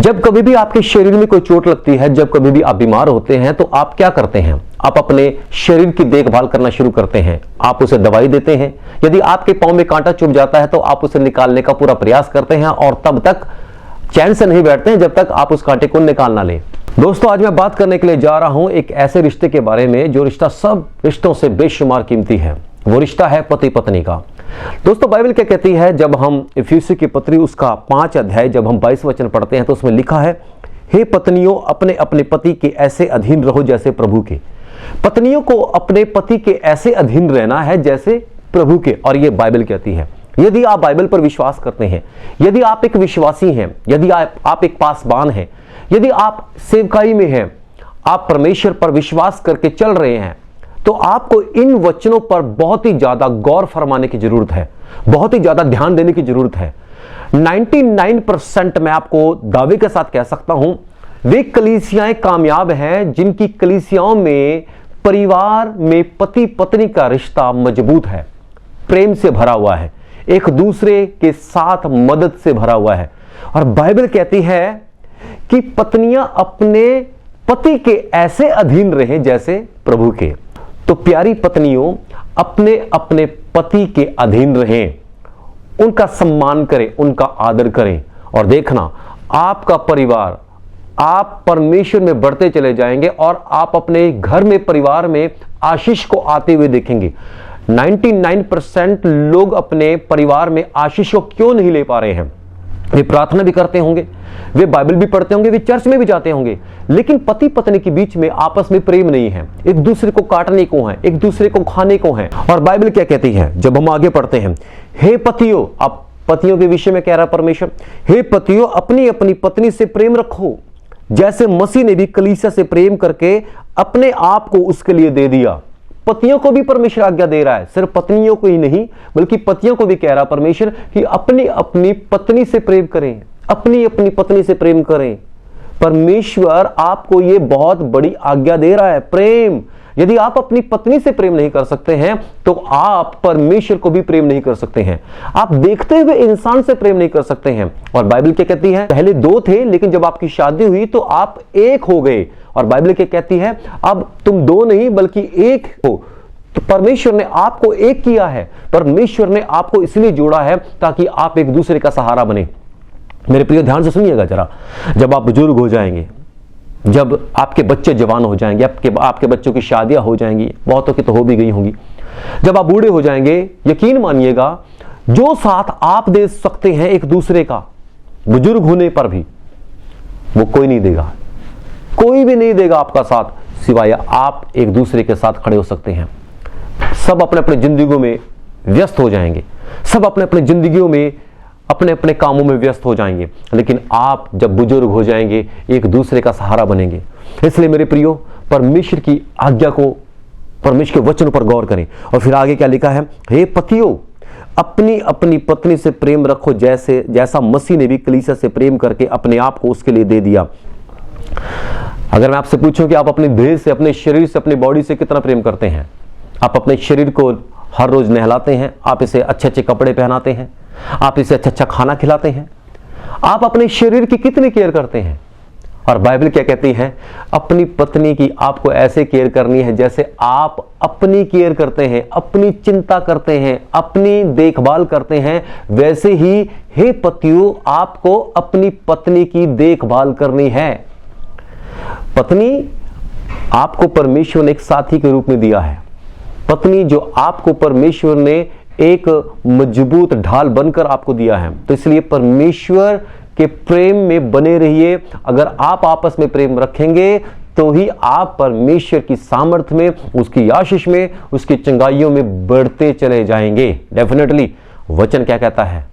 जब कभी भी आपके शरीर में कोई चोट लगती है, जब कभी भी आप बीमार होते हैं, तो आप क्या करते हैं? आप अपने शरीर की देखभाल करना शुरू करते हैं। आप उसे दवाई देते हैं। यदि आपके पांव में कांटा चुभ जाता है तो आप उसे निकालने का पूरा प्रयास करते हैं और तब तक चैन से नहीं बैठते हैं जब तक आप उस कांटे को निकाल ना लें। दोस्तों, आज मैं बात करने के लिए जा रहा हूं एक ऐसे रिश्ते के बारे में जो रिश्ता सब रिश्तों से बेशुमार कीमती है। वो रिश्ता है पति पत्नी का। दोस्तों, बाइबल क्या कहती है? जब हम इफिसी की पत्री उसका 5 अध्याय जब हम 22 वचन पढ़ते हैं तो उसमें लिखा है, हे पत्नियों, अपने अपने पति के ऐसे अधीन रहो जैसे प्रभु के। पत्नियों को अपने पति के ऐसे अधीन रहना है जैसे प्रभु के। और ये बाइबल कहती है। यदि आप बाइबल पर विश्वास करते हैं, यदि आप एक विश्वासी हैं, यदि आप एक पासवान हैं, यदि आप सेवकाई में हैं, आप परमेश्वर पर विश्वास करके चल रहे हैं, तो आपको इन वचनों पर बहुत ही ज्यादा गौर फरमाने की जरूरत है, बहुत ही ज्यादा ध्यान देने की जरूरत है। 99% मैं आपको दावे के साथ कह सकता हूं, वे कलीसियाएं कामयाब हैं जिनकी कलीसियाओं में परिवार में पति पत्नी का रिश्ता मजबूत है, प्रेम से भरा हुआ है, एक दूसरे के साथ मदद से भरा हुआ है। और बाइबल कहती है कि पत्नियां अपने पति के ऐसे अधीन रहें जैसे प्रभु के। तो प्यारी पत्नियों, अपने अपने पति के अधीन रहें, उनका सम्मान करें, उनका आदर करें। और देखना, आपका परिवार, आप परमेश्वर में बढ़ते चले जाएंगे और आप अपने घर में, परिवार में आशीष को आते हुए देखेंगे। 99% लोग अपने परिवार में आशीष को क्यों नहीं ले पा रहे हैं? वे प्रार्थना भी करते होंगे, वे बाइबल भी पढ़ते होंगे, वे चर्च में भी जाते होंगे, लेकिन पति पत्नी के बीच में आपस में प्रेम नहीं है। एक दूसरे को काटने को है, एक दूसरे को खाने को है। और बाइबल क्या कहती है जब हम आगे पढ़ते हैं? हे पतियों, अब पतियों के विषय में कह रहा परमेश्वर, हे पतियों, अपनी अपनी पत्नी से प्रेम रखो जैसे मसीह ने भी कलीसिया से प्रेम करके अपने आप को उसके लिए दे दिया। पतियों को भी परमेश्वर आज्ञा दे रहा है, सिर्फ पत्नियों को ही नहीं बल्कि पतियों को भी कह रहा परमेश्वर कि अपनी अपनी पत्नी से प्रेम करें, अपनी अपनी पत्नी से प्रेम करें। परमेश्वर आपको यह बहुत बड़ी आज्ञा दे रहा है, प्रेम। यदि आप अपनी पत्नी से प्रेम नहीं कर सकते हैं तो आप परमेश्वर को भी प्रेम नहीं कर सकते हैं, आप देखते हुए इंसान से प्रेम नहीं कर सकते हैं। और बाइबल क्या कहती है? पहले 2 थे, लेकिन जब आपकी शादी हुई तो आप एक हो गए। और बाइबल क्या कहती है? अब तुम 2 नहीं बल्कि 1 हो। तो परमेश्वर ने आपको एक किया है, परमेश्वर ने आपको इसलिए जोड़ा है ताकि आप एक दूसरे का सहारा बने। मेरे प्रिय, ध्यान से सुनिएगा जरा। जब आप बुजुर्ग हो जाएंगे, जब आपके बच्चे जवान हो जाएंगे, आपके बच्चों की शादियां हो जाएंगी, बहुतों की तो हो भी गई होंगी, जब आप बूढ़े हो जाएंगे, यकीन मानिएगा, जो साथ आप दे सकते हैं एक दूसरे का बुजुर्ग होने पर भी, वो कोई नहीं देगा। कोई भी नहीं देगा आपका साथ, सिवाय आप एक दूसरे के साथ खड़े हो सकते हैं। सब अपने अपने जिंदगियों में व्यस्त हो जाएंगे, सब अपने अपने जिंदगियों में अपने अपने कामों में व्यस्त हो जाएंगे, लेकिन आप जब बुजुर्ग हो जाएंगे एक दूसरे का सहारा बनेंगे। इसलिए मेरे प्रियो, परमेश्वर की आज्ञा को, परमेश्वर के वचनों पर गौर करें। और फिर आगे क्या लिखा है? हे पतियों, अपनी अपनी पत्नी से प्रेम रखो जैसा मसीह ने भी कलीसिया से प्रेम करके अपने आप को उसके लिए दे दिया। अगर मैं आपसे पूछूं कि आप अपने देह से, अपने शरीर से, अपनी बॉडी से कितना प्रेम करते हैं? आप अपने शरीर को हर रोज नहलाते हैं, आप इसे अच्छे अच्छे कपड़े पहनाते हैं, आप इसे अच्छा अच्छा खाना खिलाते हैं, आप अपने शरीर की कितनी केयर करते हैं? और बाइबल क्या कहती है? अपनी पत्नी की आपको ऐसे केयर करनी है जैसे आप अपनी केयर करते हैं, अपनी चिंता करते हैं, अपनी देखभाल करते हैं। वैसे ही हे पतियों, आपको अपनी पत्नी की देखभाल करनी है। पत्नी आपको परमेश्वर ने एक साथी के रूप में दिया है। पत्नी जो आपको परमेश्वर ने एक मजबूत ढाल बनकर आपको दिया है। तो इसलिए परमेश्वर के प्रेम में बने रहिए। अगर आप आपस में प्रेम रखेंगे तो ही आप परमेश्वर की सामर्थ्य में, उसकी आशीष में, उसकी चंगाइयों में बढ़ते चले जाएंगे। डेफिनेटली वचन क्या कहता है?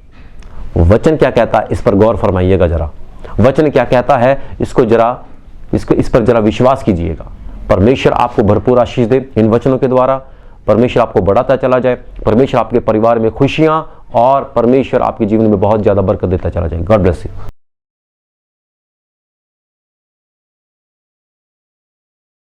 वचन क्या कहता है? इस पर गौर फरमाइएगा जरा। वचन क्या कहता है? इस पर जरा विश्वास कीजिएगा। परमेश्वर आपको भरपूर आशीष दे इन वचनों के द्वारा। परमेश्वर आपको बढ़ाता चला जाए, परमेश्वर आपके परिवार में खुशियां और परमेश्वर आपके जीवन में बहुत ज्यादा बरकत देता चला जाए। God bless you.